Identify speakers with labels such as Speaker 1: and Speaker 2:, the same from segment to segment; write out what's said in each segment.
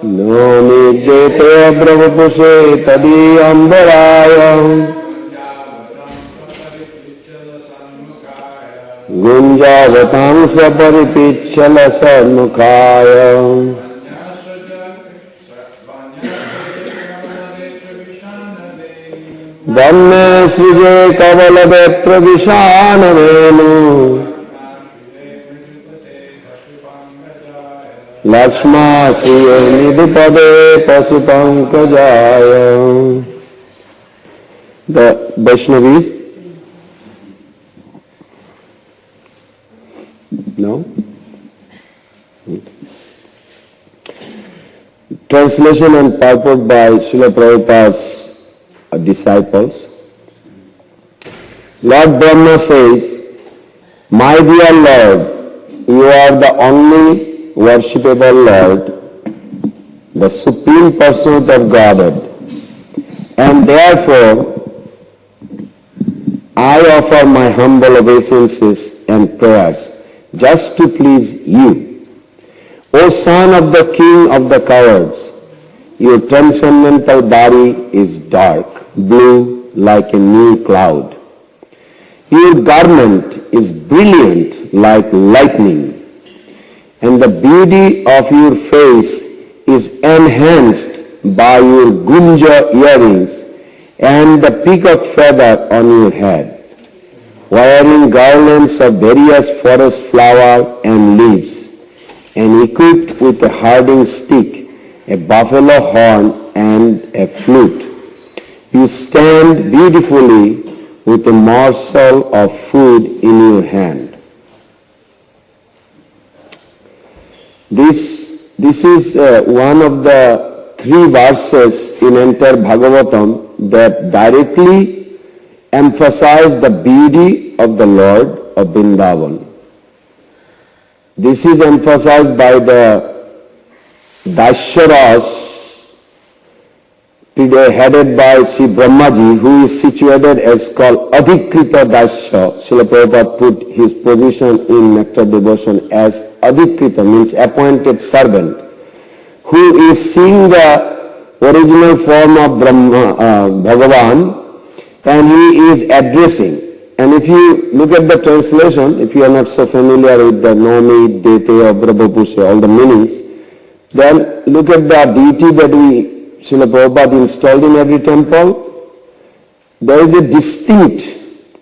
Speaker 1: Nomi Dete Brahmapushe Tadi Ambaraya Gunjavatam Saparipichala Sarmukhaya Dhamme Srije Kavalabetra Vishanavenu Lakshma Sriye Nidhipade Pasupankajaya. The Vaishnavis? No? Translation and purport by Srila Prabhupada's disciples. Lord Brahma says, My dear Lord, you are the only worshipable Lord, the Supreme Personality of Godhead, and therefore I offer my humble obeisances and prayers just to please you. O son of the king of the cowards, your transcendental body is dark, blue like a new cloud. Your garment is brilliant like lightning, and the beauty of your face is enhanced by your gunja earrings and the peacock feather on your head, wearing garlands of various forest flower and leaves, and equipped with a harding stick, a buffalo horn, and a flute. You stand beautifully with a morsel of food in your hand. This is one of the three verses in entire Bhagavatam that directly emphasize the beauty of the Lord of Vrindavan. This is emphasized by the Daisharas headed by Sri Brahmaji, who is situated as called Adhikrita Daisya. Srila Prabhupada put his position in nectar devotion as Adhikrita, means appointed servant, who is seeing the original form of Bhagavan, and he is addressing. And if you look at the translation, if you are not so familiar with the Nomi, Dete, or Brahmapushe, all the meanings, then look at the deity that Srila Prabhupada installed in every temple. There is a distinct,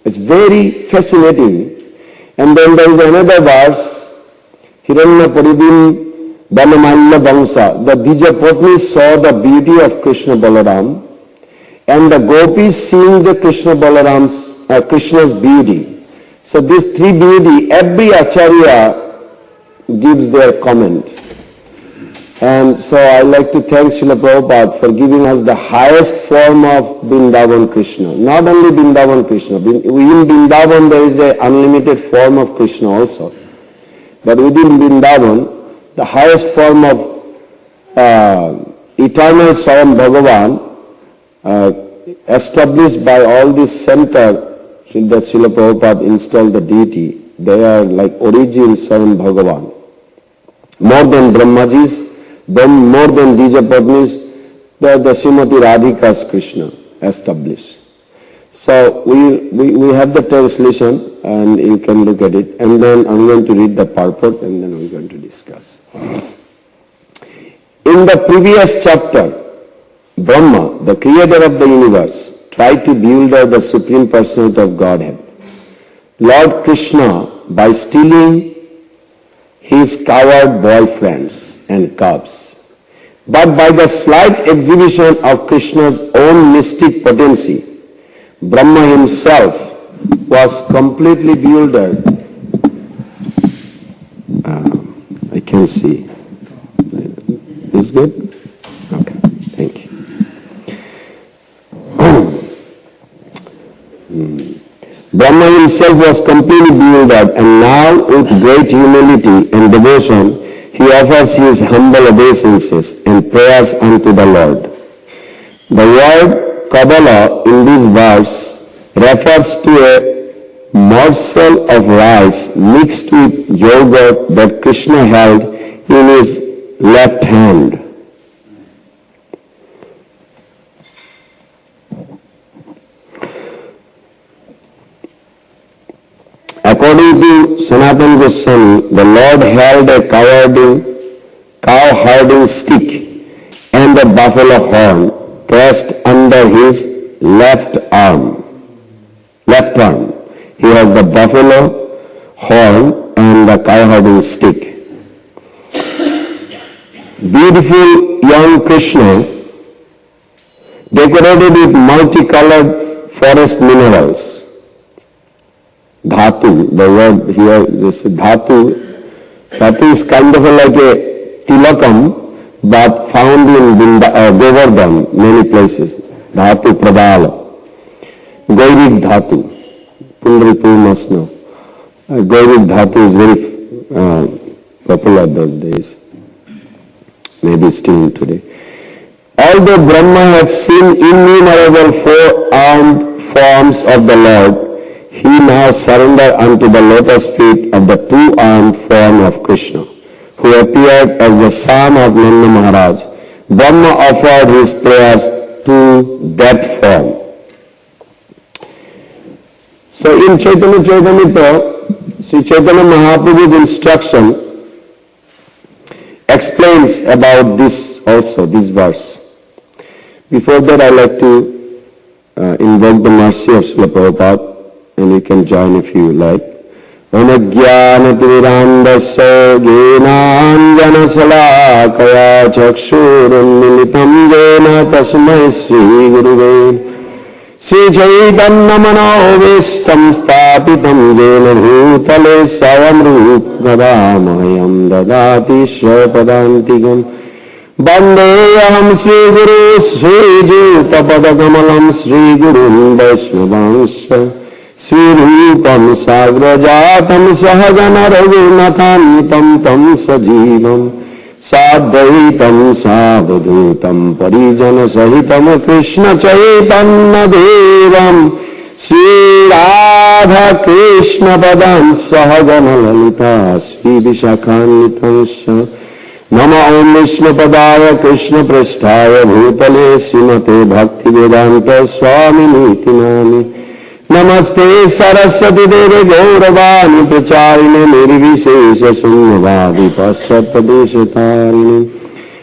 Speaker 1: it's very fascinating. And then there is another verse, Hiranya Paridim Balamalla Bangsa. The Dijapatni saw the beauty of Krishna Balaram, and the gopis seeing the Krishna's beauty. So these three beauty, every acharya gives their comment. And so I like to thank Srila Prabhupada for giving us the highest form of Vrindavan Krishna. Not only Vrindavan Krishna. In Vrindavan there is an unlimited form of Krishna also. But within Vrindavan, the highest form of eternal Swaram Bhagavan established by all this center that Srila Prabhupada installed the deity, they are like origin Swaram Bhagavan. More than Brahmaji's, more than Dijapatnis, the Srimati Radhika's Krishna established. So we have the translation and you can look at it, and then I'm going to read the purport and then we're going to discuss. In the previous chapter, Brahma, the creator of the universe, tried to bewilder the Supreme Personality of Godhead, Lord Krishna, by stealing his coward boyfriends and cubs. But by the slight exhibition of Krishna's own mystic potency, Brahma himself was completely bewildered. I can see. Is good? Okay, thank you. Brahma himself was completely bewildered, and now with great humility and devotion, he offers his humble obeisances and prayers unto the Lord. The word Kabbalah in this verse refers to a morsel of rice mixed with yogurt that Krishna held in his left hand. According to Sanatana Goswami, the Lord held a cow-herding stick and a buffalo horn pressed under his left arm. He has the buffalo horn and the cow-herding stick. Beautiful young Krishna, decorated with multicolored forest minerals. Dhatu, the word here, this dhatu is kind of like a tilakam, but found in Govardhan, many places. Dhatu pradala, Gauric dhatu, Pundaripur must know. Gauric dhatu is very popular those days, maybe still today. Although Brahma had seen innumerable four-armed forms of the Lord, he now surrendered unto the lotus feet of the two-armed form of Krishna, who appeared as the son of Nanda Maharaj. Brahma offered his prayers to that form. So in Chaitanya Charitamrita, Sri Chaitanya Mahaprabhu's instruction explains about this also, this verse. Before that, I like to invoke the mercy of Srila Prabhupada, and you can join if you like. Anagyanativirandasya gyenanjana salakaya chakshurunmilitam jena tasmai Sri Guruve Sri Chaitanya manovistam sthapitam jena bhutale savamrut gadamayam dadati shrapadantigam Vandeyaham Sri Guru Sri Jutapadakamalam Sri Gurun Vaishnavansya Sri Rupam Sagrajatam Sahagana Raghunathantam Tam Sajivam Sadhaitam Savadhutam Parijana Sahitam Krishna Chaitanya Devam Sri Radha Krishna Padan Sahagana Lalita Sri Vishakhanitansya Nama Om Vishnu Padaya Krishna Prasthaya Bhutale Srimate Bhakti Vedanta Swami Niti Nami Namaste Saraswati Deve Gauravani Pracharine Nirvishesha Sunyavadi Paschatpadeshatarine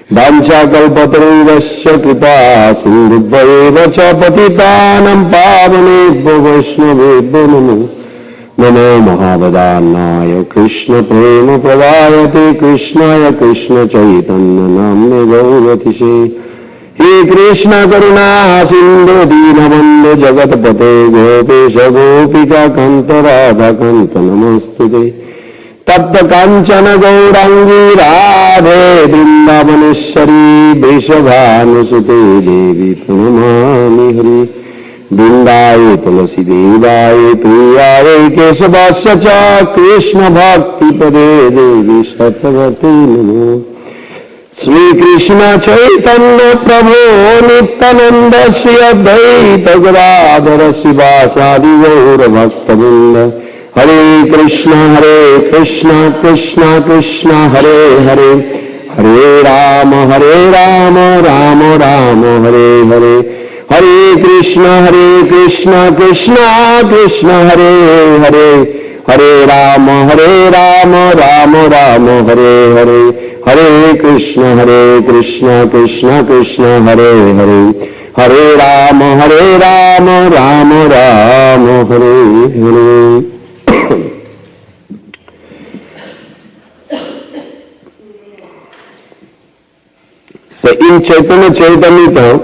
Speaker 1: Vancha Kalpataruvasya Kripa Sindhudvaeva Cha Patitanam Pavanebhyo Vaishnavebhyo Namo Namo Mahavadannaya Krishna Prema Pradayate Krishnaya Krishna Chaitanya Namne Gauratise He Krishna Karuna Sindhu Dinabandhu Jagatpate Gopesha Gopika Kanta Radha Kanta Namastude Tapta Kanchana Gaurangi Radhe Vrindavaneshwari Vrishabhanusute Devi Pranamami Hari Vrindaye Tulasi Devaye Priyaye Keshavasya Cha Krishna Bhakti Pade Devi Sattavati Namo Sri Krishna Chaitanya Prabhu Nityananda Sri Advaita Gadadhara Sivasadi Gaura Bhaktavinda Hare Krishna Krishna Krishna Hare Hare Hare Rama Rama Rama Hare Hare Hare Krishna Krishna Krishna Hare Hare Hare Rama Rama Rama Hare Hare Hare Krishna Krishna Krishna Hare Hare Hare Rama Rama Rama Hare Hare So in Chaitanya Charitamrita,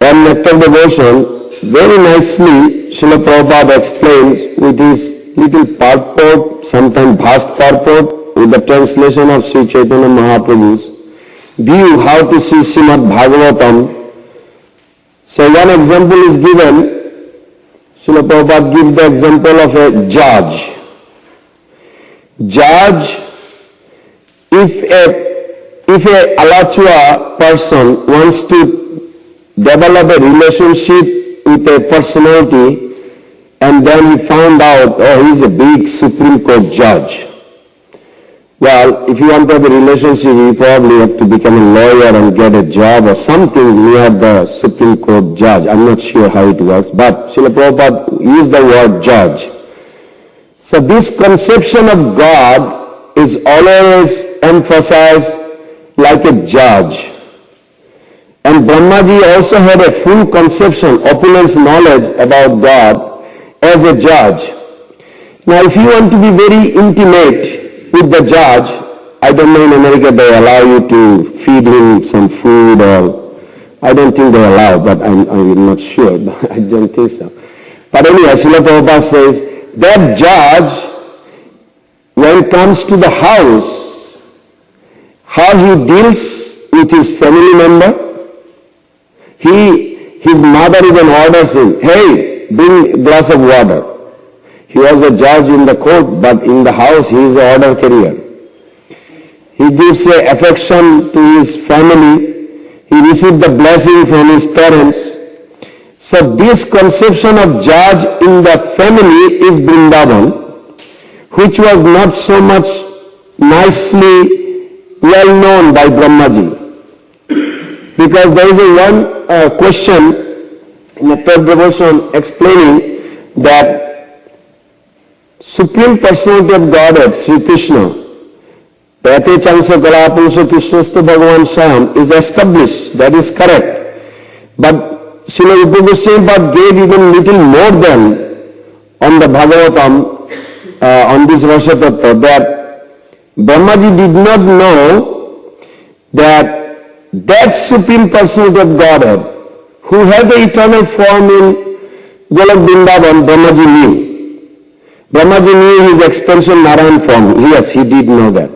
Speaker 1: on Nectar Devotion, very nicely Srila Prabhupada explains with his little purport, sometimes vast purport, with the translation of Sri Chaitanya Mahaprabhu's view how to see Srimad Bhagavatam. So one example is given. Srila Prabhupada gives the example of a judge. Judge, if a alachua person wants to develop a relationship with a personality and then he found out, oh, he's a big Supreme Court judge. Well, if you want to have a relationship, you probably have to become a lawyer and get a job or something near the Supreme Court judge. I'm not sure how it works, but Srila Prabhupada used the word judge. So this conception of God is always emphasized like a judge. And Brahmaji also had a full conception, opulence knowledge about God as a judge. Now if you want to be very intimate with the judge, I don't know in America they allow you to feed him some food, or I don't think they allow, but I'm not sure, but I don't think so. But anyway, Srila Prabhupada says that judge, when it comes to the house, how he deals with his family member, his mother even orders him, hey, bring a glass of water. He was a judge in the court, but in the house he is an order carrier. He gives affection to his family. He receives the blessing from his parents. So this conception of judge in the family is Vrindavan, which was not so much nicely well known by Brahmaji. Because there is one question in the third devotion explaining that Supreme Personality of Godhead, Sri Krishna, Yate Chansa Kalapurusa Krishnastu Bhagavan Swayam, is established. That is correct. But Srila Rupa Goswami Pad gave even little more than on the Bhagavatam, on this Rasha Tattva, that Brahmaji did not know that Supreme Personality of Godhead, who has an eternal form in Golok Vrindavan, Brahmaji knew. Brahmaji knew his expansion Narayan form. Yes, he did know that.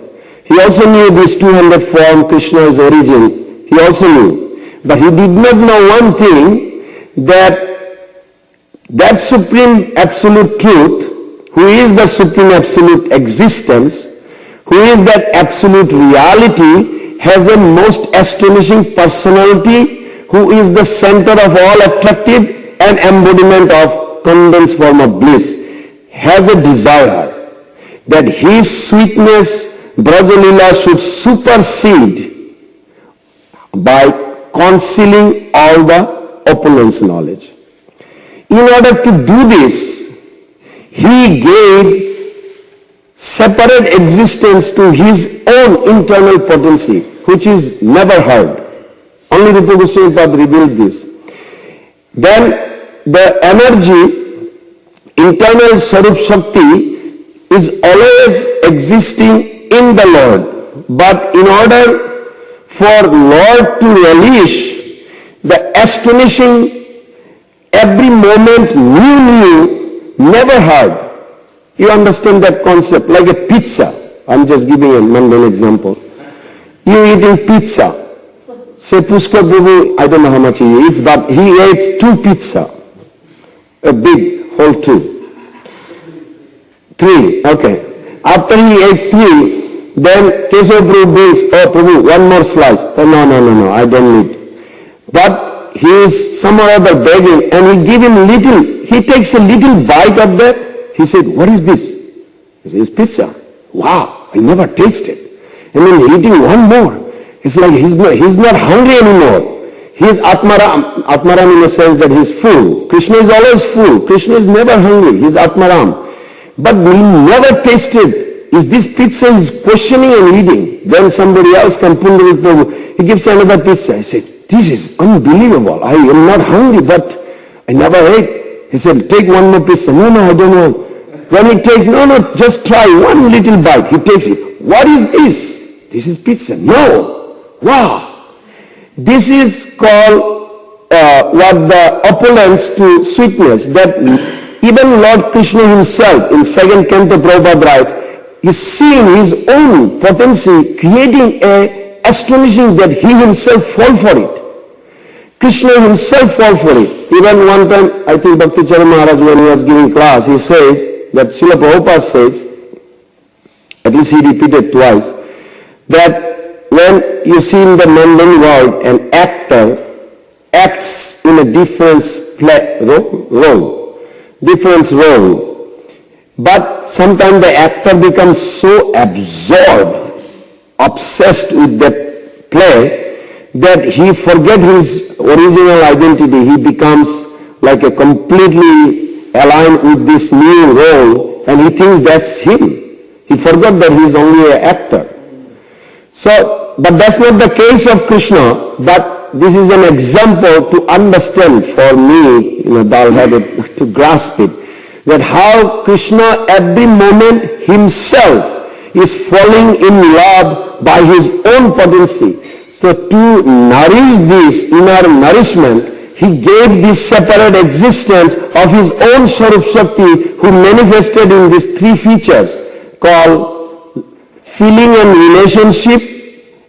Speaker 1: He also knew this 200 form, Krishna's origin. He also knew. But he did not know one thing, that Supreme Absolute Truth, who is the Supreme Absolute Existence, who is that Absolute Reality, has a most astonishing personality, who is the center of all attractive and embodiment of condensed form of bliss, has a desire that his sweetness, Brajalila, should supersede by concealing all the opulence knowledge. In order to do this, he gave separate existence to his own internal potency, which is never heard. Only Rupa Goswami Pad reveals this. Then the energy, internal Sarup Shakti, is always existing in the Lord. But in order for Lord to relish the astonishing, every moment new, never heard. You understand that concept, like a pizza. I'm just giving a mundane example. You eating pizza. Say Pushkar Prabhu, I don't know how much he eats, but he ate 2 pizza. A big, whole 2. 3, okay. After he ate 3, then Keshav Prabhu brings, oh Prabhu, one more slice. Oh no, I don't need. But he is somehow or other begging, and he give him little, he takes a little bite of that. He said, what is this? He says, pizza. Wow, I never tasted. And then eating one more. It's like he's not hungry anymore. He is Atmaram. Atmaram in the sense that he's full. Krishna is always full. Krishna is never hungry. He's Atmaram. But he never tasted. Is this pizza? He's questioning and eating. Then somebody else comes, Pundarik Prabhu. He gives another pizza. I said, this is unbelievable. I am not hungry, but I never ate. He said, take one more pizza. No, I don't know. When he takes, no, just try one little bite. He takes it. What is this? This is pizza. No. Wow. This is called what the opulence to sweetness, that even Lord Krishna himself in 2nd Canto Prabhupada writes, is seeing his own potency, creating a astonishing that he himself fall for it. Krishna himself fall for it. Even one time, I think Bhakti Charan Maharaj, when he was giving class, he says, that Srila Prabhupada says, at least he repeated twice, that when you see in the mundane world an actor acts in a different role, But sometimes the actor becomes so absorbed, obsessed with that play, that he forgets his original identity. He becomes like a completely aligned with this new role, and he thinks that's him. He forgot that he's only an actor. So, but that's not the case of Krishna, but this is an example to understand for me, dull-headed, to grasp it, that how Krishna every moment himself is falling in love by his own potency. So to nourish this inner nourishment, he gave this separate existence of his own Swarup Shakti, who manifested in these three features called feeling and relationship,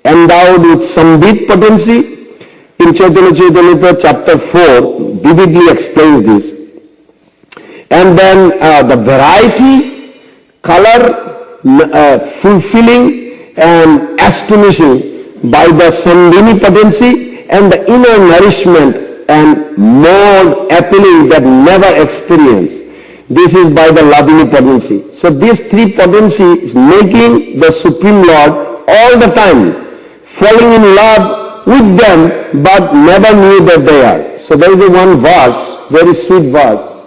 Speaker 1: endowed with Sambhit potency. In Chaitanya Charitamrita chapter 4 vividly explains this. And then the variety, color, fulfilling and astonishing by the Sambhini potency, and the inner nourishment and more appealing that never experienced. This is by the Lavini potency. So these three potencies making the Supreme Lord all the time, falling in love with them, but never knew that they are. So there is a one verse, very sweet verse.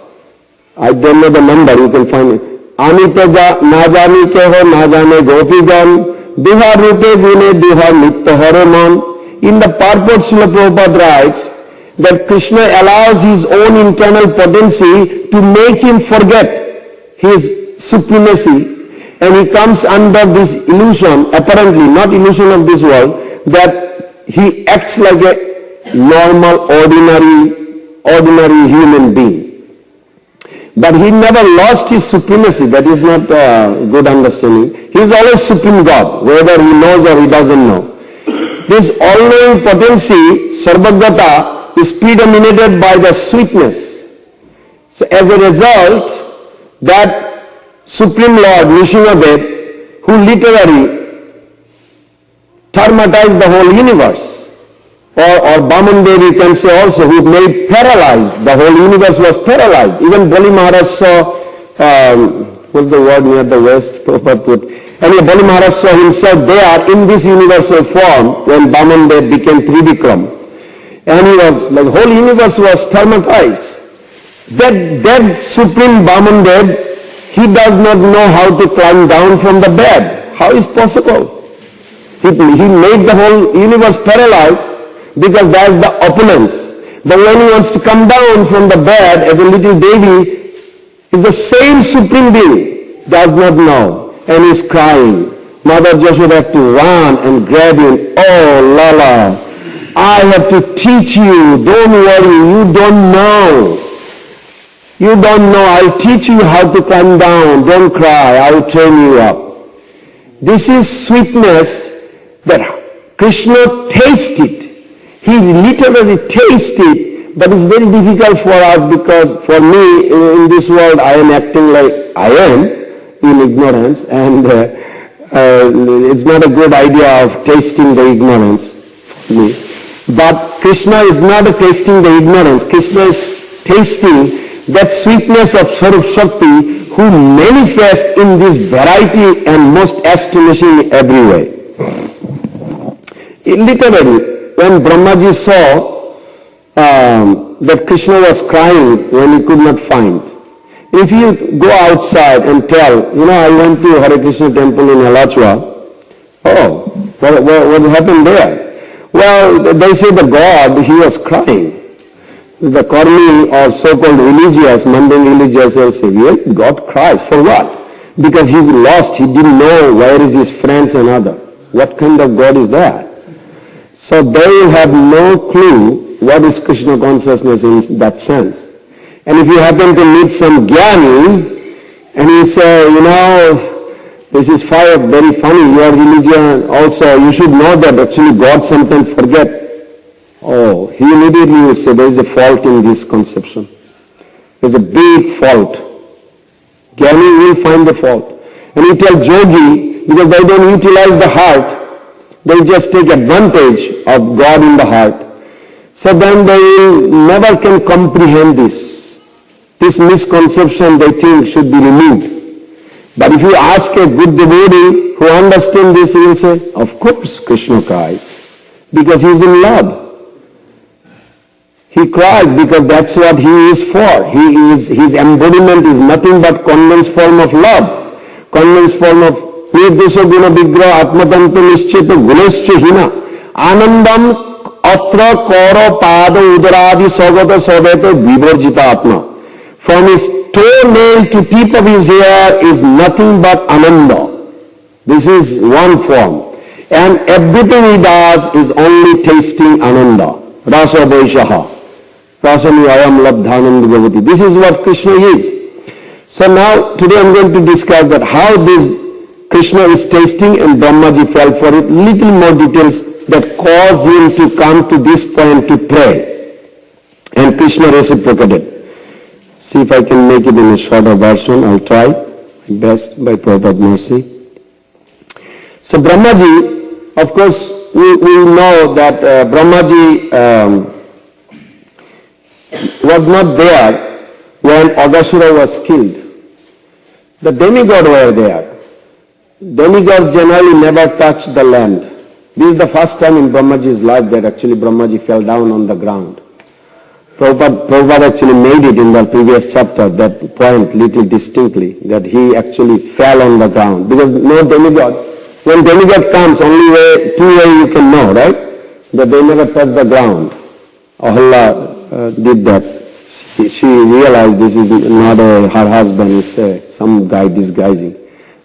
Speaker 1: I don't know the number, you can find it. Amita na jani ke ho na jane gopigan, duha rupe gune duha nitya hare man. In the purport, Srila Prabhupada writes that Krishna allows his own internal potency to make him forget his supremacy, and he comes under this illusion, apparently not illusion of this world, that he acts like a normal, ordinary human being. But he never lost his supremacy. That is not a good understanding. He is always Supreme God, whether he knows or he doesn't know. This all-knowing potency, Sarvagata, is predominated by the sweetness. So as a result, that Supreme Lord, Nishingadev, who literally traumatized the whole universe, or Bamandev you can say also, who made paralyzed, the whole universe was paralyzed. Even Bali Maharaj saw, what's the word near the west, Prabhupada put, and Bali Maharaj saw himself there in this universal form when Bamandev became Trivikram. And he was, like, the whole universe was traumatized. That Supreme Bamandev, he does not know how to climb down from the bed. How is possible? He made the whole universe paralyzed because that's the opulence. But when he wants to come down from the bed as a little baby, is the same Supreme Being, does not know, and is crying. Mother Joshua had to run and grab him. Oh, Lala, I have to teach you. Don't worry, you don't know. You don't know. I'll teach you how to climb down. Don't cry. I'll train you up. This is sweetness that Krishna tasted. He literally tasted, but it's very difficult for us because for me in this world I am acting like I am in ignorance, and it's not a good idea of tasting the ignorance for me. But Krishna is not tasting the ignorance. Krishna is tasting that sweetness of Swarup Shakti, who manifests in this variety and most astonishing every way. Literally, when Brahmaji saw that Krishna was crying when he could not find, if you go outside and tell, I went to Hare Krishna temple in Alachua, oh, what happened there? Well, they say the God, he was crying. The Karmi or so-called religious, mundane religious, they'll say, well, God cries. For what? Because he lost, he didn't know where is his friends and other. What kind of God is that? So they will have no clue what is Krishna consciousness in that sense. And if you happen to meet some Jnani, and you say, this is very funny, your religion also, you should know that actually God sometimes forget. Oh, he immediately would say there is a fault in this conception. There is a big fault. Jnani will find the fault. And you tell Jogi, because they don't utilize the heart, they just take advantage of God in the heart. So then they never can comprehend this. This misconception they think should be removed. But if you ask a good devotee who understands this, he will say, of course Krishna cries, because he is in love. He cries because that's what he is for. His embodiment is nothing but condensed form of love, condensed form of nirdosha guna vigraha atmatanto nischeta gunescha hina anandam atra kara pada udaradi sagata sadeta vivarjita atma. From his toenail to tip of his hair is nothing but ananda. This is one form. And everything he does is only tasting ananda. Rasa vaishaha. Rasami ayam labdhanand bhavati. This is what Krishna is. So now, today I am going to discuss that how this Krishna is tasting and Brahmaji fell for it. Little more details that caused him to come to this point to pray. And Krishna reciprocated. See if I can make it in a shorter version. I'll try my best by Prabhupada's mercy. So Brahmaji, of course, we know that Brahmaji was not there when Aghasura was killed. The demigods were there. Demigods generally never touch the land. This is the first time in Brahmaji's life that actually Brahmaji fell down on the ground. Prabhupada actually made it in the previous chapter, that point little distinctly, that he actually fell on the ground. Because no demigod, when demigod comes, only two ways you can know, right? That they never touch the ground. Ahalla did that. She realized this is not her husband, it's some guy disguising.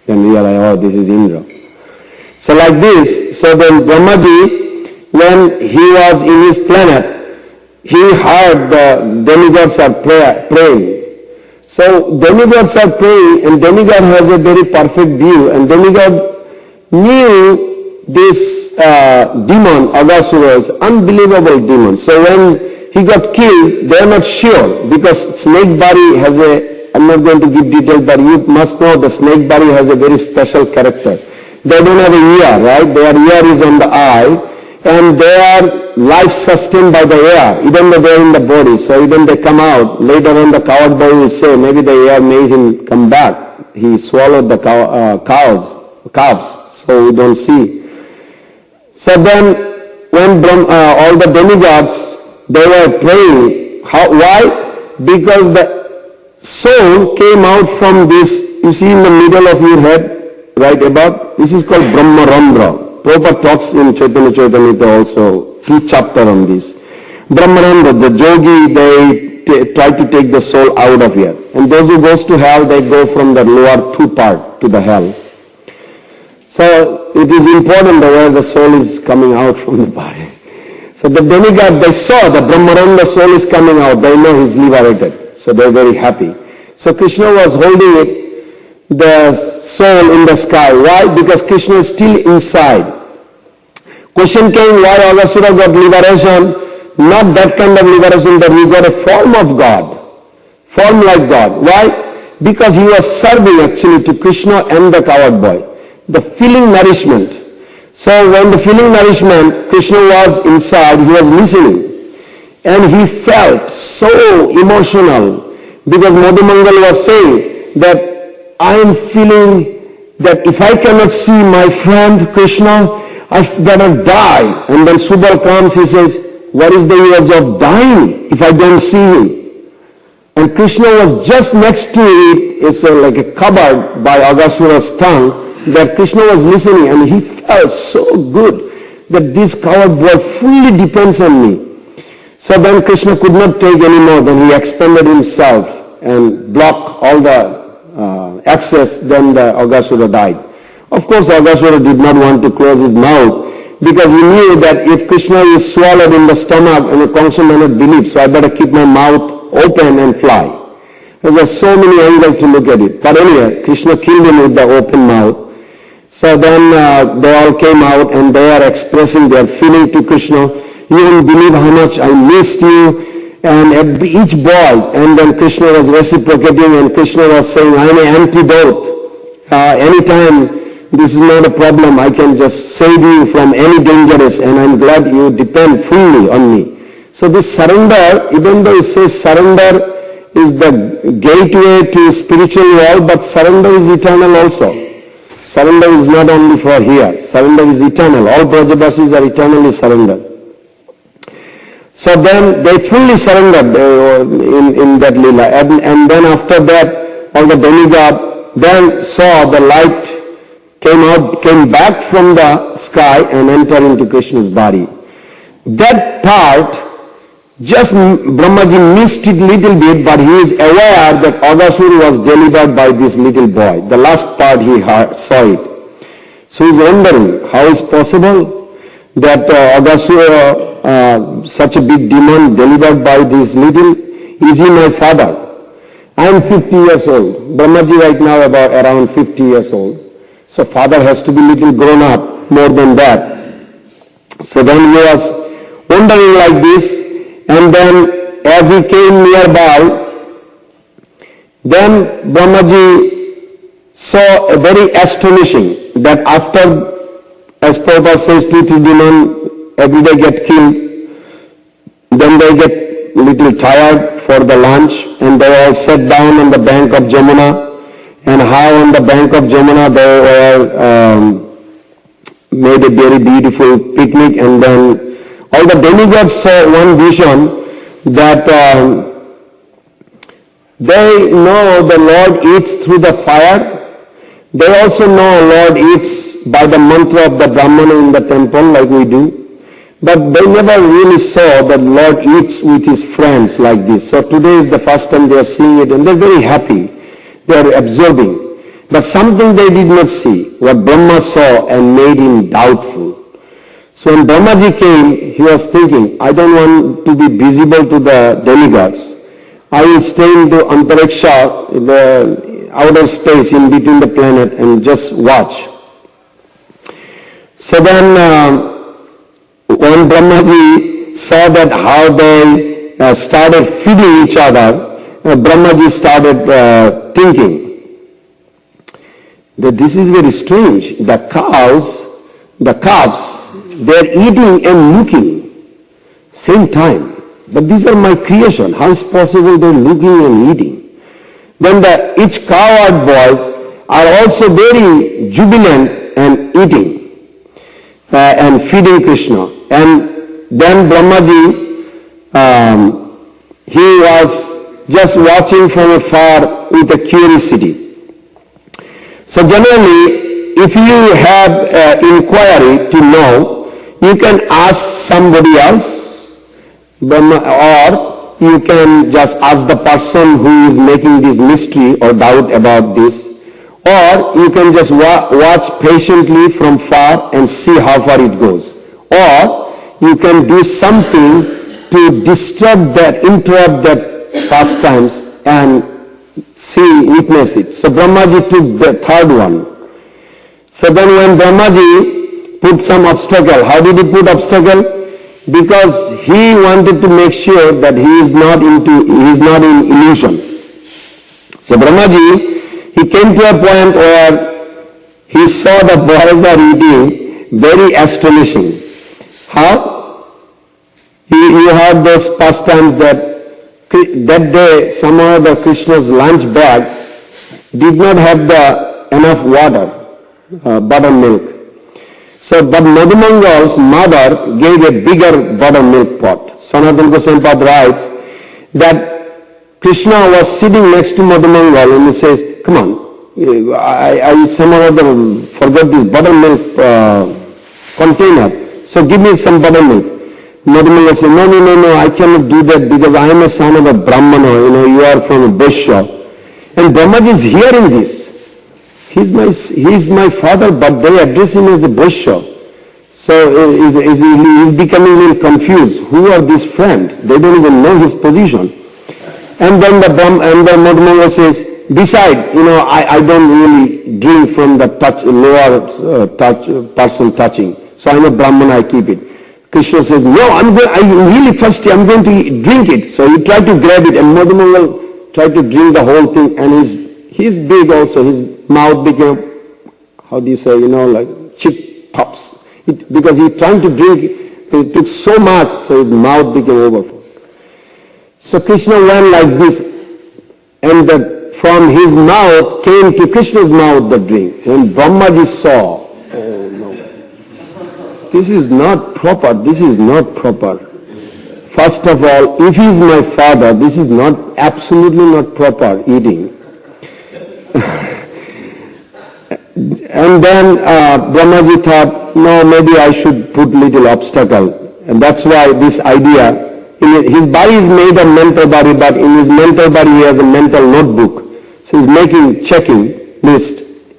Speaker 1: Then realized, oh, this is Indra. So like this, so then Brahmaji, when he was in his planet, he heard the demigods are praying. So demigods are praying, and demigod has a very perfect view, and demigod knew this demon, Aghasura's unbelievable demon. So when he got killed, they are not sure, because snake body has I'm not going to give details, but you must know the snake body has a very special character. They don't have a ear, right? Their ear is on the eye, and they are life sustained by the air, even though they are in the body. So even they come out, later on the coward boy will say, maybe the air made him come back. He swallowed the calves, so we don't see. So then, when all the demigods, they were praying. Why? Because the soul came out from this, you see in the middle of your head, right above, this is called Brahmarandra. Prabhupada talks in Chaitanya Chaitamrita also, 2 chapters on this. Brahmarandra, the yogi, they try to take the soul out of here. And those who goes to hell, they go from the lower 2 part to the hell. So it is important where the soul is coming out from the body. So the demigod, they saw the Brahmarandra soul is coming out. They know he's liberated. So they're very happy. So Krishna was holding it, the soul in the sky. Why? Because Krishna is still inside. Question came, why Aghasura got liberation? Not that kind of liberation, that he got a form of God. Form like God. Why? Because he was serving actually to Krishna and the coward boy. The feeling nourishment. So when the feeling nourishment, Krishna was inside, he was listening. And he felt so emotional, because Madhumangal was saying that I am feeling that if I cannot see my friend Krishna, I've got to die. And then Subal comes, he says, what is the use of dying if I don't see him? And Krishna was just next to it. It's like a cupboard by Aghasura's tongue, that Krishna was listening, and he felt so good that this coward boy fully depends on me. So then Krishna could not take anymore. Then he expanded himself and blocked all the access. Then the Aghasura died. Of course, Aghasura did not want to close his mouth, because he knew that if Krishna is swallowed in the stomach, and the Kamsa may not believe, so I better keep my mouth open and fly. There's so many angles to look at it. But anyway, Krishna killed him with the open mouth. So then they all came out, and they are expressing their feeling to Krishna. You won't believe how much I missed you. And each boy, and then Krishna was reciprocating, and Krishna was saying, I am an antidote. Anytime this is not a problem, I can just save you from any dangerous, and I'm glad you depend fully on me. So this surrender, even though it says surrender is the gateway to spiritual world, but surrender is eternal also. Surrender is not only for here. Surrender is eternal. All Brajavasis are eternally surrendered. So then they fully surrendered in that lila. And then after that, all the demigod then saw the light came back from the sky and entered into Krishna's body. That part, just Brahmaji missed it little bit, but he is aware that Aghasur was delivered by this little boy. The last part he saw it. So he is wondering, how is possible that Aghasur, such a big demon, delivered by this little, is he my father? I am 50 years old. Brahmaji right now around 50 years old. So father has to be little grown up, more than that. So then he was wondering like this, and then as he came nearby, then Brahmaji saw a very astonishing that after, as Prabhupada says, 2-3 demons every day get killed, then they get little tired for the lunch, and they all sat down on the bank of Jamuna, and how on the bank of Jamuna they were made a very beautiful picnic, and then all the demigods saw one vision that they know the Lord eats through the fire. They also know Lord eats by the mantra of the Brahmana in the temple like we do. But they never really saw that Lord eats with his friends like this. So today is the first time they are seeing it, and they're very happy. They are observing. But something they did not see, what Brahma saw and made him doubtful. So when Brahmaji came, he was thinking, I don't want to be visible to the demigods. I will stay into Antariksha, the outer space in between the planet, and just watch. So then when Brahmaji saw that how they started feeding each other, Brahmaji started thinking that this is very strange. The calves, they are eating and looking same time. But these are my creation. How is possible they are looking and eating? Then each cowherd boys are also very jubilant and eating and feeding Krishna. And then Brahmaji, he was just watching from afar with a curiosity. So generally, if you have inquiry to know, you can ask somebody else, or you can just ask the person who is making this mystery or doubt about this, or you can just watch patiently from far and see how far it goes. Or you can do something to disturb that, interrupt that pastimes and witness it. So Brahmaji took the third one. So then when Brahmaji put some obstacle, how did he put obstacle? Because he wanted to make sure that he is not in illusion. So Brahmaji, he came to a point where he saw the boys are eating, very astonishing. How? You have those pastimes that day somehow the Krishna's lunch bag did not have enough water. Buttermilk. So, but Madhumangal's mother gave a bigger buttermilk pot. Sanatana Goswami Pad writes that Krishna was sitting next to Madhumangal and he says, come on, I somehow forgot this buttermilk container, so give me some buttermilk. Madhumangal says, no, I cannot do that because I am a son of a Brahmana, you are from a Vaishya. And Brahmaji is hearing this. He is my father, but they address him as a Vaishya. So he's becoming a little confused. Who are these friends? They don't even know his position. And then the Madhumangal says, beside, I don't really drink from the lower person touching. So I'm a Brahmana, I keep it. Krishna says, no, I'm really thirsty, I'm going to drink it. So he tried to grab it, and Madhumangal tried to drink the whole thing, and he's big also, his mouth became, how do you say, like chip pops. Because he's trying to drink, he took so much, so his mouth became overfull. So Krishna went like this, and from his mouth came to Krishna's mouth the drink. When Brahmaji saw, oh no, this is not proper, this is not proper. First of all, if he is my father, this is not, absolutely not proper eating. And then Brahmaji thought, no, maybe I should put little obstacle. And that's why this idea, his body is made of mental body, but in his mental body he has a mental notebook. So he's making, checking list.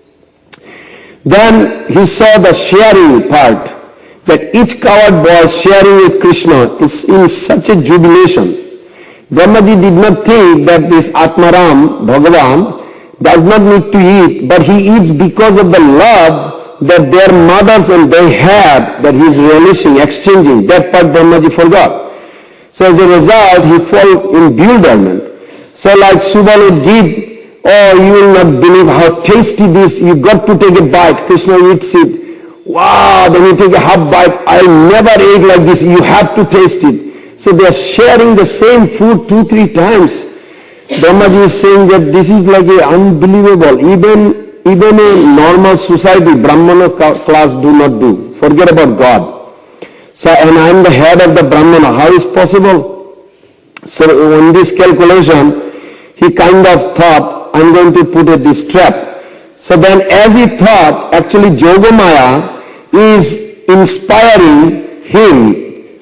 Speaker 1: Then he saw the sharing part, that each coward boy sharing with Krishna is in such a jubilation. Brahmaji did not think that this Atmaram, Bhagavan, does not need to eat, but he eats because of the love that their mothers and they have, that he is relishing, exchanging. That part Brahmaji forgot. So as a result, he fell in bewilderment. So like Subal would give, oh, you will not believe how tasty this, you got to take a bite. Krishna eats it. Wow, then you take a half bite. I never ate like this, you have to taste it. So they are sharing the same food 2-3 times. Brahmaji is saying that this is like a unbelievable. Even a normal society, Brahmana class do not do. Forget about God. So, and I am the head of the Brahmana. How is possible? So on this calculation, he kind of thought, I'm going to put this trap. So then as he thought, actually Yogamaya is inspiring him.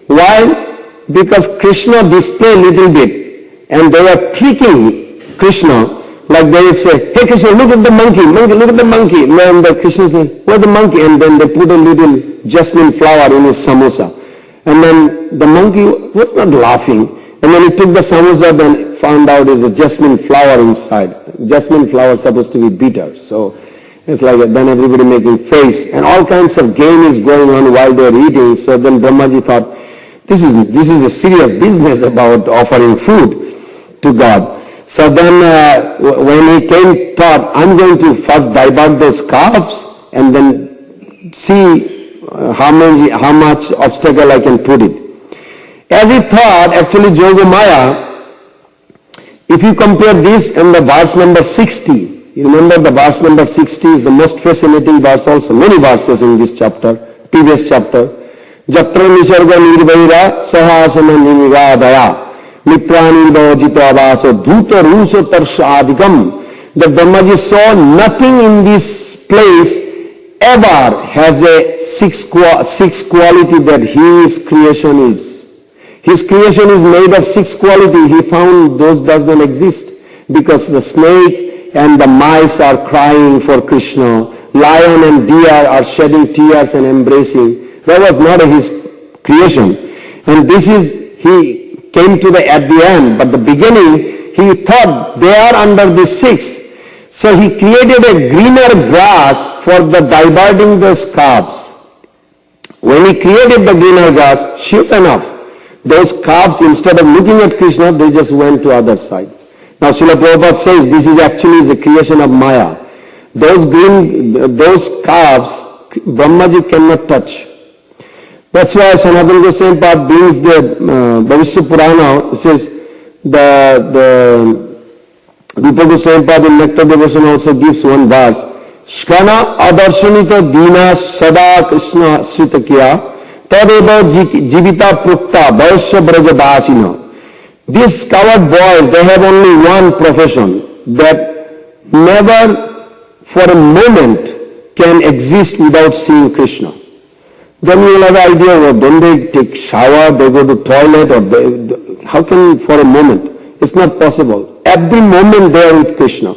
Speaker 1: Why? Because Krishna displayed a little bit. And they were tricking Krishna, like they would say, hey Krishna, look at the monkey, look at the monkey. And then the Krishna is like, where's the monkey? And then they put a little jasmine flower in his samosa. And then the monkey was not laughing. And when he took the samosa, then found out there's a jasmine flower inside. Jasmine flower is supposed to be bitter. So it's like then everybody making face. And all kinds of game is going on while they're eating. So then Brahmaji thought, this is a serious business about offering food to God. So then when he came, thought, I'm going to first divert those calves and then see how much obstacle I can put it. As he thought, actually Yogamaya, if you compare this and the verse number 60, you remember the verse number 60 is the most fascinating verse also, many verses in this chapter, previous chapter. Jatra nisarga nirvaira sahasana ninigadaya mitranirvajito avaso dhuta ruso tarshadikam. The Brahmaji saw nothing in this place ever has a six quality that his creation is. His creation is made of 6 quality. He found those does not exist because the snake and the mice are crying for Krishna. Lion and deer are shedding tears and embracing. That was not his creation. And this is, he came to at the end, but the beginning, he thought they are under the 6. So he created a greener grass for the diverting those calves. When he created the greener grass, sure enough, those calves, instead of looking at Krishna, they just went to other side. Now Srila Prabhupada says this is actually the creation of Maya. Those calves, Brahmaji cannot touch. That's why Sanatana Goswami Pad brings the Bhavishya Purana, says the Rupa Goswami Pad in Nectar Devotion also gives one verse. Shkana adarsanita dina sada Krishna sritakya tadeva jivita prukta vaishya brajabasina. These coward boys, they have only one profession, that never for a moment can exist without seeing Krishna. Then you will have an idea, well, don't they take shower, they go to toilet, or how can for a moment? It's not possible. Every moment they are with Krishna.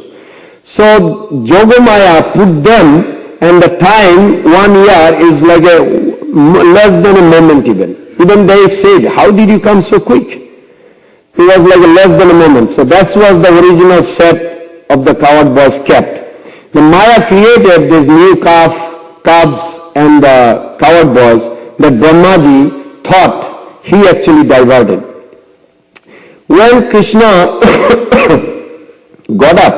Speaker 1: So Yogamaya put them, and the time, 1 year, is like less than a moment even. Even they said, how did you come so quick? It was like less than a moment. So that was the original set of the coward boys kept. The Maya created these new calves and the coward boys that Brahmaji thought he actually diverted. When Krishna got up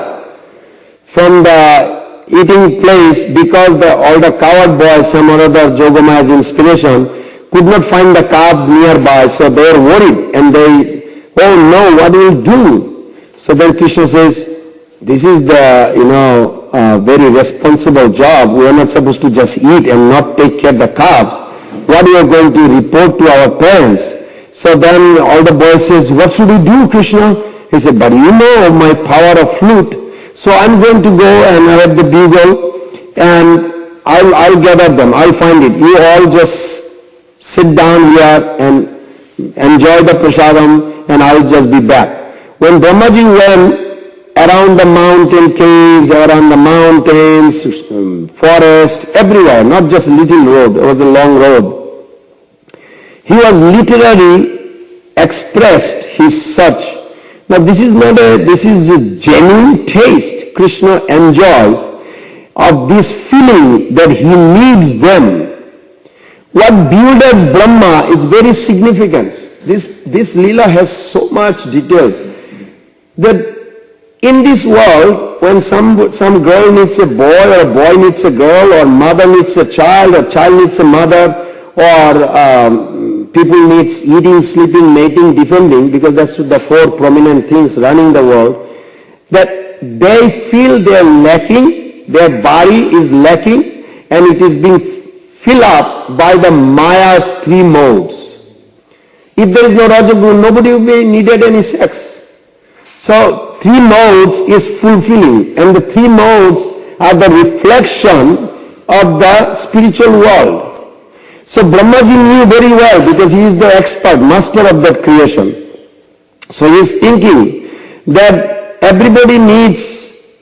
Speaker 1: from the eating place because all the coward boys, some or other Yogamaya's inspiration, could not find the calves nearby, so they were worried and they, oh no, what do we do? So then Krishna says, this is the, very responsible job. We are not supposed to just eat and not take care of the calves. What we are going to report to our parents? So then all the boys says, what should we do, Krishna? He said, but you know my power of flute. So I'm going to go and have the bugle and I'll gather them. I'll find it. You all just sit down here and enjoy the prasadam and I'll just be back. When Brahmaji went around the mountain caves, around the mountains, forest, everywhere, not just little road, it was a long road. He was literally expressed his search. Now this is a genuine taste Krishna enjoys of this feeling that he needs them. What bewilders Brahma is very significant. This Leela has so much details that in this world, when some girl needs a boy or a boy needs a girl or mother needs a child or child needs a mother or people needs eating, sleeping, mating, defending, because that's the four prominent things running the world, that they feel they are lacking, their body is lacking and it is being filled up by the Maya's three modes. If there is no Rajagun, nobody will be needed any sex. So three modes is fulfilling and the three modes are the reflection of the spiritual world. So Brahmaji knew very well because he is the expert, master of that creation. So he is thinking that everybody needs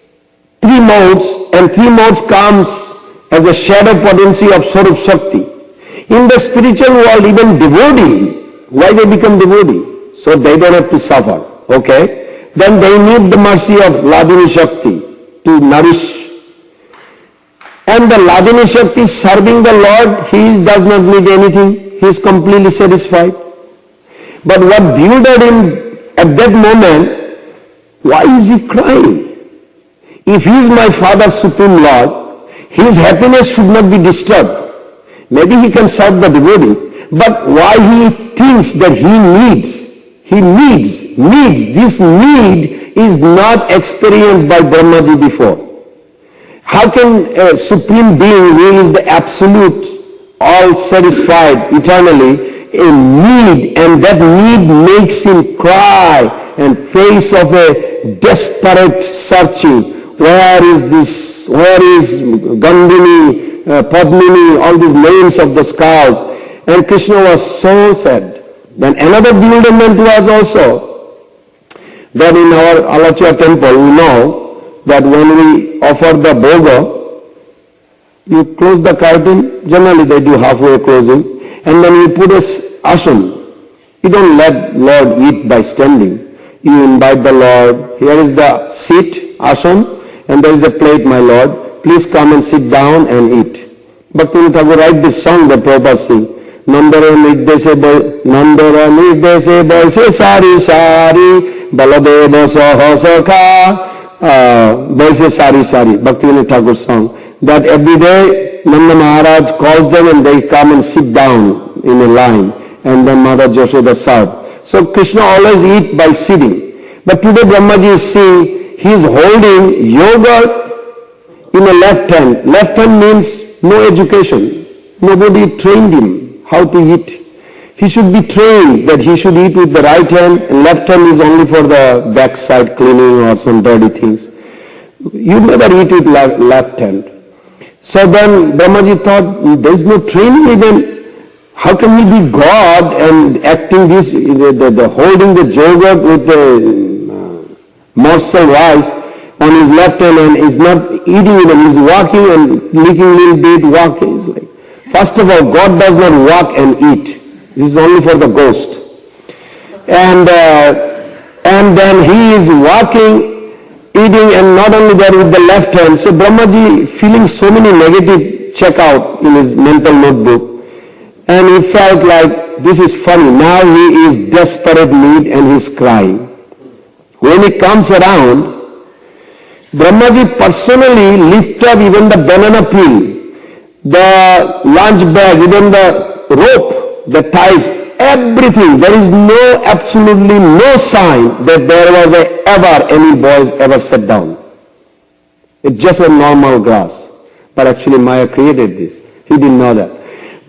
Speaker 1: three modes and three modes comes as a shadow potency of Swarup Shakti. In the spiritual world, even devotee, why they become devotee? So they don't have to suffer, okay? Then they need the mercy of Ladini Shakti to nourish. And the Ladini Shakti serving the Lord, he does not need anything. He is completely satisfied. But what bewildered him at that moment, why is he crying? If he is my Father Supreme Lord, his happiness should not be disturbed. Maybe he can serve the devotee, but why he thinks that he needs, this need is not experienced by Brahmaji before. How can a supreme being who is the absolute, all satisfied eternally, a need, and that need makes him cry and face of a desperate searching. Where is this? Where is Gandhini, Padmini, all these names of the cows? And Krishna was so sad. Then another bewilderment was also that in our Alachya temple we know that when we offer the bhoga, you close the curtain, generally they do halfway closing, and then you put a asana. You don't let Lord eat by standing. You invite the Lord, here is the seat, asana, and there is a plate, my Lord, please come and sit down and eat. Bhaktivinoda Thakur write this song that Prabhupada sing. Nandara nirdese boise sari sari baladeva sahasaka boise sari sari. Bhaktivinoda Thakur song. That every day Nanda Maharaj calls them and they come and sit down in a line and then Mother Yashoda serve. So Krishna always eat by sitting. But today Brahmaji is seeing, he is holding yogurt in a left hand. Left hand means no education. Nobody trained him how to eat. He should be trained that he should eat with the right hand, and left hand is only for the backside cleaning or some dirty things. You never eat with left hand. So then Brahmaji thought, there is no training even. How can he be God and acting this, holding the yogurt with the morsel rice on his left hand and is not eating it and is walking and licking a little bit, walking. It's like, first of all, God does not walk and eat. This is only for the ghost. And then he is walking, eating, and not only that with the left hand. So Brahmaji feeling so many negative check out in his mental notebook. And he felt like this is funny. Now he is desperate need and he is crying. When he comes around, Brahmaji personally lifts up even the banana peel, the lunch bag, even the rope that ties everything. There is absolutely no sign that there was any boys ever sat down. It's just a normal grass. But actually Maya created this. He didn't know that.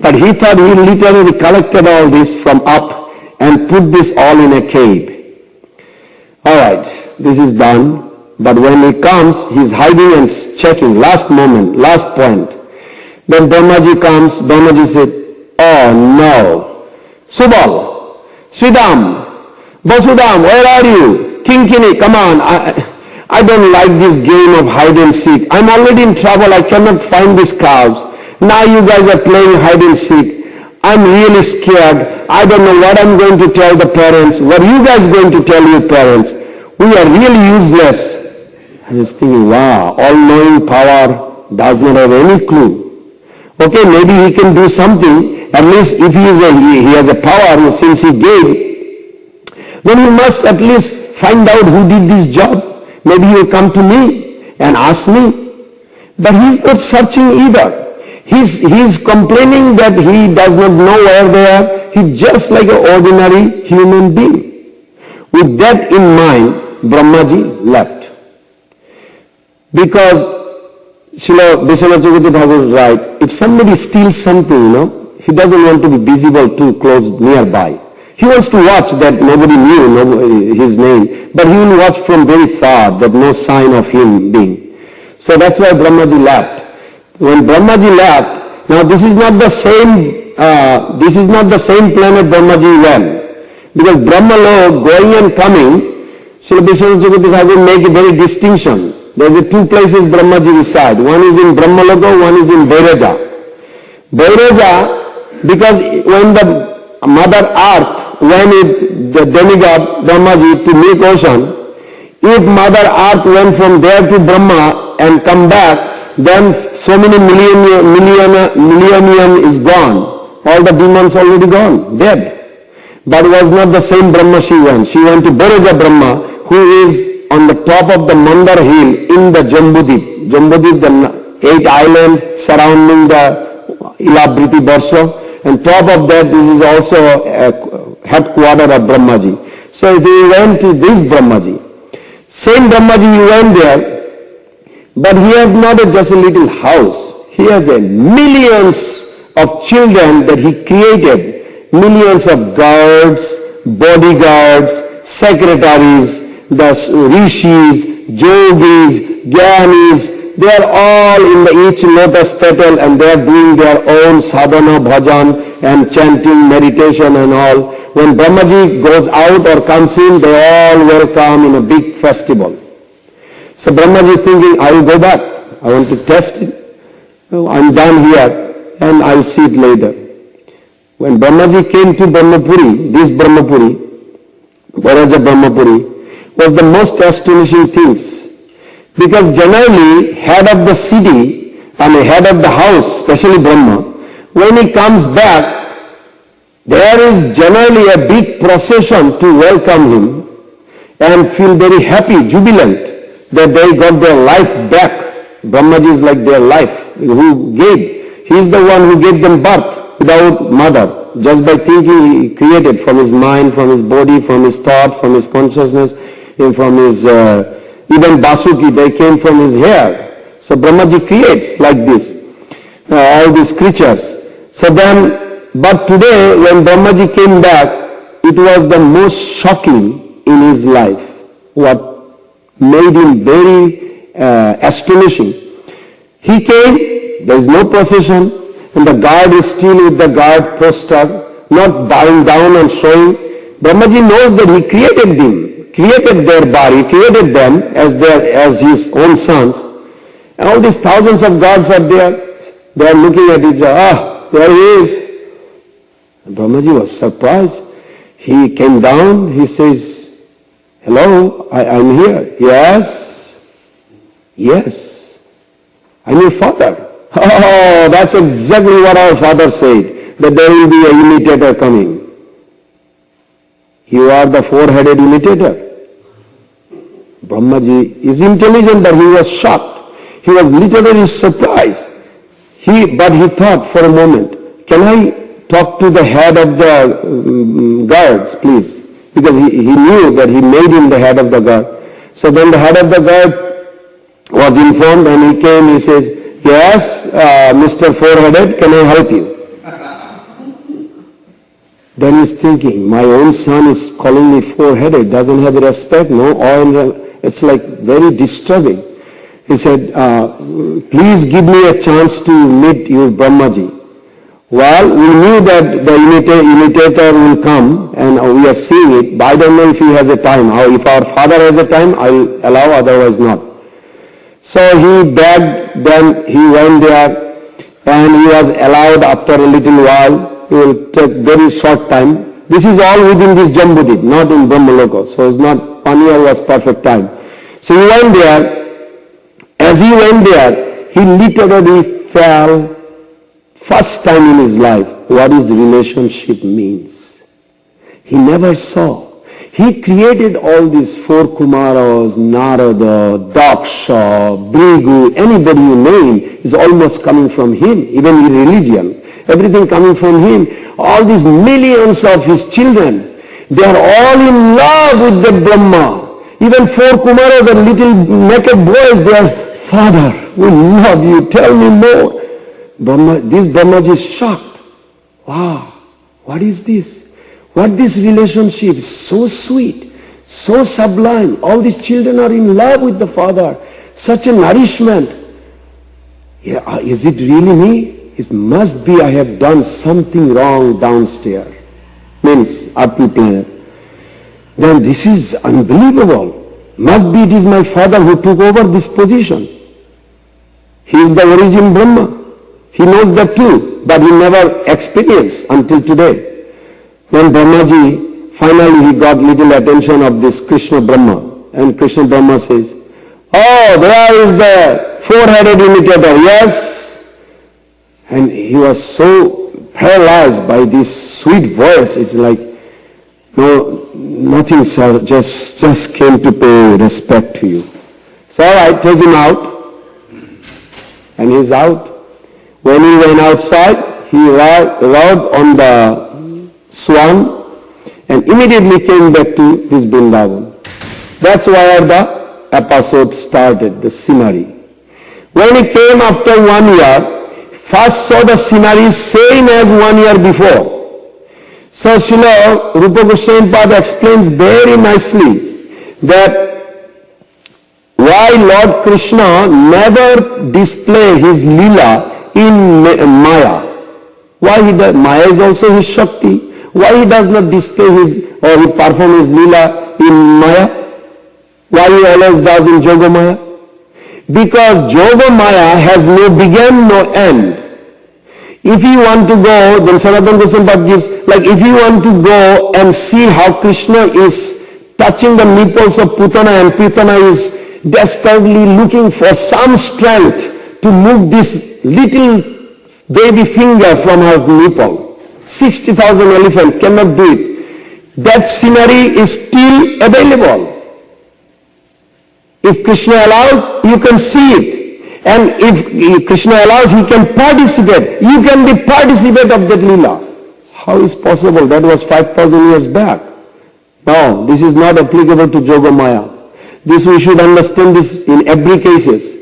Speaker 1: But he thought he literally collected all this from up and put this all in a cave. Alright, this is done. But when he comes, he's hiding and checking. Last moment, last point. Then Brahmaji comes. Brahmaji said, oh no. Subal, Sridham, Vasudham, where are you? Kinkini, come on. I don't like this game of hide and seek. I'm already in trouble. I cannot find these cows. Now you guys are playing hide and seek. I'm really scared. I don't know what I'm going to tell the parents. What are you guys going to tell your parents? We are really useless. I was thinking, wow, all-knowing power does not have any clue. Okay, maybe he can do something. At least if he has a power since he gave, then he must at least find out who did this job. Maybe he will come to me and ask me. But he's not searching either. He's complaining that he does not know where they are. He's just like an ordinary human being. With that in mind, Brahmaji left. Because Srila Vishwanath Chakravarti Thakur is right. If somebody steals something, he doesn't want to be visible too close nearby. He wants to watch that nobody knew his name, but he will watch from very far, that no sign of him being. So that's why Brahmaji left. When Brahmaji left, now this is not the same planet Brahmaji went. Because Brahmalok going and coming, Srila Vishwanath Chakravarti Thakur make a very distinction. There are two places Brahmaji reside. One is in Brahmaloka, one is in Vairaja. Vairaja, because when the Mother Earth went with the demigod Brahmaji to make ocean, if Mother Earth went from there to Brahma and come back, then so many millennium is gone. All the demons already gone, dead. But it was not the same Brahma she went. She went to Vairaja Brahma, who is on the top of the Mandar hill in the Jambudip. Jambudip, the 8 islands surrounding the Ilabriti Barsha. And top of that, this is also a headquarter of Brahmaji. So they went to this Brahmaji. Same Brahmaji, you went there, but he has not just a little house. He has millions of children that he created. Millions of guards, bodyguards, secretaries, the rishis, yogis, gyanis, they are all in each lotus petal and they are doing their own sadhana, bhajan and chanting, meditation and all. When Brahmaji goes out or comes in, they all welcome in a big festival. So Brahmaji is thinking, I will go back. I want to test it. I'm done here and I will see it later. When Brahmaji came to Brahmapuri, this Brahmapuri, Vairaja Brahmapuri, was the most astonishing things. Because generally, head of the city, head of the house, especially Brahma, when he comes back, there is generally a big procession to welcome him and feel very happy, jubilant, that they got their life back. Brahmaji is like their life, who gave. He is the one who gave them birth without mother. Just by thinking, he created from his mind, from his body, from his thought, from his consciousness, and from his... even Basuki, they came from his hair. So Brahmaji creates like this, all these creatures. So then, but today when Brahmaji came back, it was the most shocking in his life. What made him very astonishing. He came, there is no procession, and the guard is still with the guard poster, not bowing down and showing. Brahmaji knows that he created them. Created their body, created them as his own sons. And all these thousands of gods are there. They are looking at each other. There he is. And Brahmaji was surprised. He came down, he says, hello, I'm here. Yes. Yes. I'm your father. Oh, that's exactly what our father said, that there will be a imitator coming. You are the four-headed imitator. Brahmaji is intelligent, but he was shocked. He was literally surprised. But he thought for a moment, can I talk to the head of the guards, please. Because he knew that he made him the head of the guard. So then the head of the guard was informed and he came, he says, yes, Mr. Four-Headed, can I help you? Then he's thinking, my own son is calling me four-headed, doesn't have respect, no oil. It's like very disturbing. He said, please give me a chance to meet your Brahmaji. Well, we knew that the imitator will come and we are seeing it, but I don't know if he has a time. If our father has a time, I will allow, otherwise not. So he begged, then he went there and he was allowed after a little while. It will take very short time. This is all within this Jambudip, not in Brahmaloka. So it's not, 1 year was perfect time. So he went there. As he went there, he literally fell first time in his life what his relationship means. He never saw. He created all these four Kumaras, Narada, Daksha, Brigu, anybody you name is almost coming from him, even in religion. Everything coming from him. All these millions of his children, they are all in love with the Brahma. Even four Kumaras, the little naked boys, they are, Father, we love you, tell me more. This Brahmaji is shocked. Wow, what is this? What this relationship is so sweet, so sublime. All these children are in love with the Father. Such a nourishment. Yeah, is it really me? It must be I have done something wrong downstairs. Means earthly planet. Then this is unbelievable. Must be it is my father who took over this position. He is the origin Brahma. He knows that too, but he never experienced until today. Then Brahmaji, finally he got little attention of this Krishna Brahma. And Krishna Brahma says, oh, there is the four-headed imitator, yes. And he was so paralyzed by this sweet voice. It's like, no, nothing, sir, just came to pay respect to you. So I take him out, and he's out. When he went outside, he rode on the swan and immediately came back to this Vrindavan. That's where the episode started, the scenery. When he came after 1 year, first saw the scenery same as 1 year before. So Srila Rupa Goswami Pada explains very nicely that why Lord Krishna never display his Leela in Maya. Why he does? Maya is also his Shakti. Why he does not display his or he perform his Leela in Maya? Why he always does in Yoga Maya? Because Yoga Maya has no beginning, no end. If you want to go, then Sanatana Goswami gives, like if you want to go and see how Krishna is touching the nipples of Putana and Putana is desperately looking for some strength to move this little baby finger from her nipple. 60,000 elephants cannot do it. That scenery is still available. If Krishna allows, you can see it. And if Krishna allows, he can participate. You can be participant of that Leela. How is possible? That was 5,000 years back. No, this is not applicable to Yoga Maya. This we should understand this in every cases.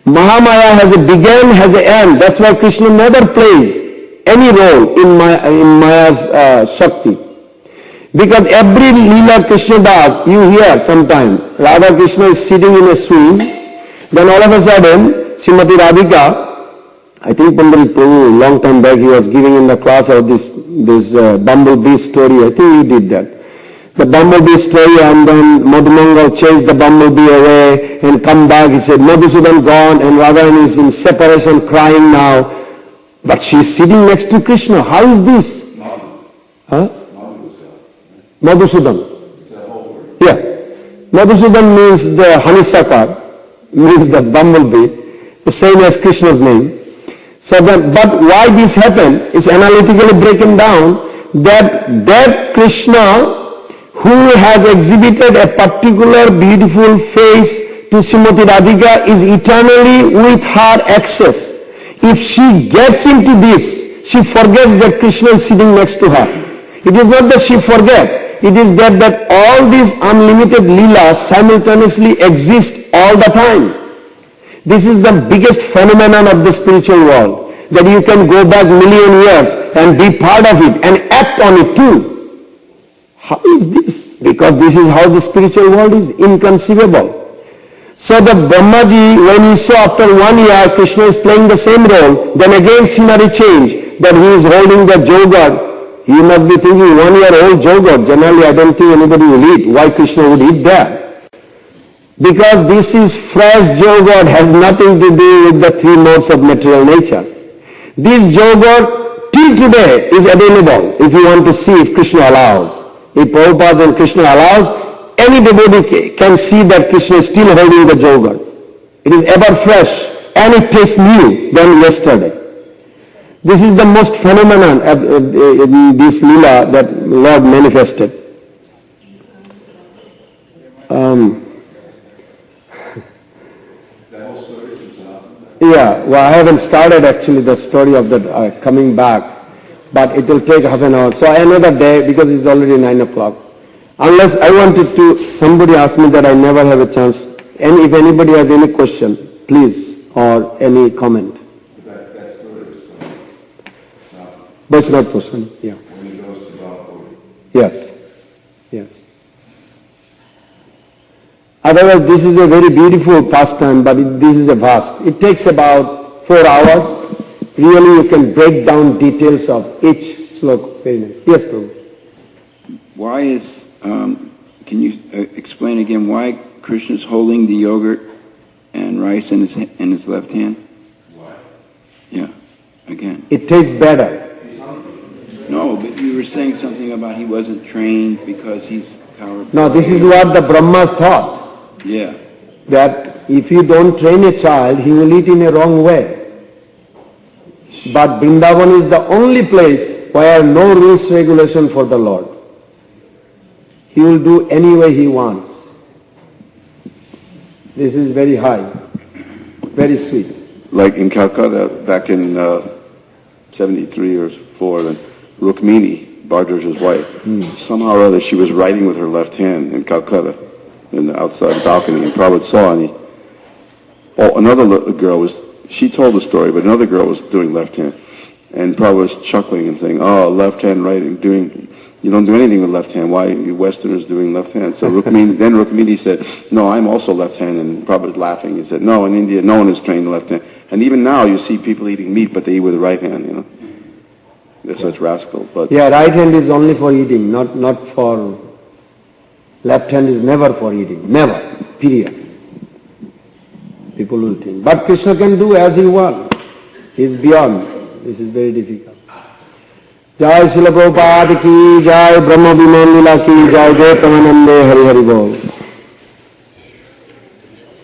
Speaker 1: Mahamaya has a beginning, has an end. That's why Krishna never plays any role in Maya's Shakti. Because every Leela Krishna does, you hear sometime, Radha Krishna is sitting in a swing, then all of a sudden, Srimati Radhika, I think Pandit Prabhu, long time back, he was giving in the class of this bumblebee story, I think he did that. The bumblebee story, and then Madhumangal chased the bumblebee away and come back, he said, Madhusudan gone, and Radharani is in separation crying now. But she is sitting next to Krishna. How is this? Huh? Madhusudan. Yeah. Madhusudan means the honeysuckle, means the bumblebee, the same as Krishna's name. So but why this happened is analytically broken down that Krishna who has exhibited a particular beautiful face to Srimati Radhika is eternally with her access. If she gets into this, she forgets that Krishna is sitting next to her. It is not that she forgets. It is that all these unlimited leelas simultaneously exist all the time. This is the biggest phenomenon of the spiritual world, that you can go back million years and be part of it and act on it too. How is this? Because this is how the spiritual world is, inconceivable. So the Brahmaji, when he saw after 1 year Krishna is playing the same role, then again scenery change, that he is holding the jogad. He must be thinking, 1 year old jogad, generally I don't think anybody will eat. Why Krishna would eat that? Because this is fresh jogad, has nothing to do with the three modes of material nature. This jogad till today is available if you want to see, if Krishna allows. If Prabhupada and Krishna allows, any devotee can see that Krishna is still holding the jogad. It is ever fresh and it tastes new than yesterday. This is the most phenomenon in this lila that Lord manifested. Yeah, well, I haven't started actually the story of that coming back, but it will take half an hour. So another day, because it's already 9 o'clock. Unless I wanted to, somebody asked me that I never have a chance. And if anybody has any question, please, or any comment.
Speaker 2: That story is
Speaker 1: Vaishnav Pushan, yeah.
Speaker 2: when he goes to Bhagavatam.
Speaker 1: Yes, yes. Otherwise, this is a very beautiful pastime, but this is a vast. It takes about 4 hours. Really, you can break down details of each sloka. Very nice. Yes, Prabhu.
Speaker 3: Why is, can you explain again why Krishna is holding the yogurt and rice in his left hand?
Speaker 2: Why?
Speaker 3: Yeah, again.
Speaker 1: It tastes better.
Speaker 3: No, but you were saying something about he wasn't trained because he's powerful.
Speaker 1: No, this is what the Brahmas thought.
Speaker 3: Yeah.
Speaker 1: That if you don't train a child, he will eat in a wrong way. But Vrindavan is the only place where no rules regulation for the Lord. He will do any way he wants. This is very high, very sweet.
Speaker 4: Like in Calcutta, back in 73 or 4, then Rukmini, Bhardraja's wife, somehow or other she was writing with her left hand in Calcutta, in the outside balcony, and Prabhupada saw, and another girl was, she told the story, but another girl was doing left hand. And Prabhupada was chuckling and saying, oh, left hand writing, you don't do anything with left hand. Why are you Westerners doing left hand? So Rukmini said, no, I'm also left hand. And Prabhupada was laughing. He said, no, in India, no one is trained left hand. And even now you see people eating meat, but they eat with the right hand, you know. They're such rascals. But
Speaker 1: yeah, right hand is only for eating, not for... Left hand is never for eating. Never. Period. People will think. But Krishna can do as he wants. He is beyond. This is very difficult. जय श्रील प्रभुपाद की जय, ब्रह्म विमान लीला की जय, जय प्रेमानंदे हरि हरि बोल।